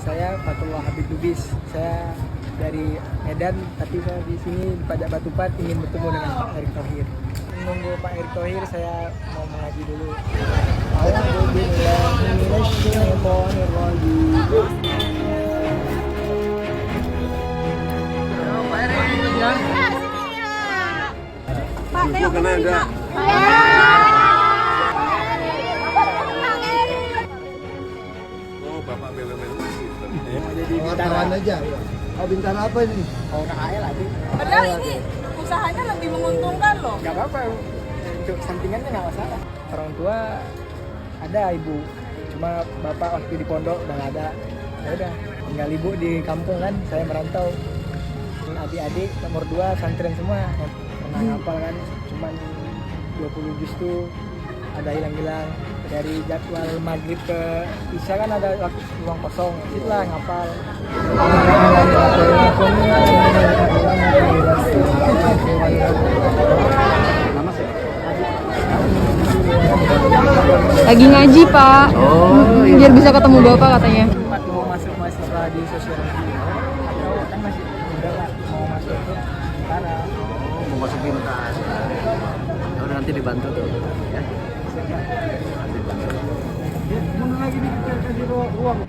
saya Fatullah Habib Lubis. Saya dari Medan, tapi saya di sini di Pajak Batupat ingin bertemu dengan Pak Erick Thohir. Menunggu Pak Erick Thohir, saya mau mengaji dulu. Pak, tengok kena ada. Oh, Bapak bela-bela gitu. Jadi Wartawan aja. Oh, bintara apa ini? Oh, KAL aja. Padahal ini usahanya lebih menguntungkan loh. Gak apa-apa, untuk sampingannya nggak masalah. Orang tua ada ibu, cuma bapak waktu di pondok udah nggak ada. Ya udah, tinggal ibu di kampung kan, saya merantau. Adik-adik nomor 2 santren semua yang pernah ngapal kan, cuman 20 juz tuh ada hilang-hilang. Dari jadwal maghrib ke isya kan ada waktu ruang kosong, itulah ngapal. Lagi ngaji Pak. Oh, Biar bisa ketemu Bapak katanya. Sempat mau masuk mahasiswa di sosiologi, atau kan masih muda lah, mau masuk ke tentara. mau masuk bintara. Ya udah nanti dibantu tuh, ya. Nanti dibantu. Mundur lagi nih, kita kasih ruang.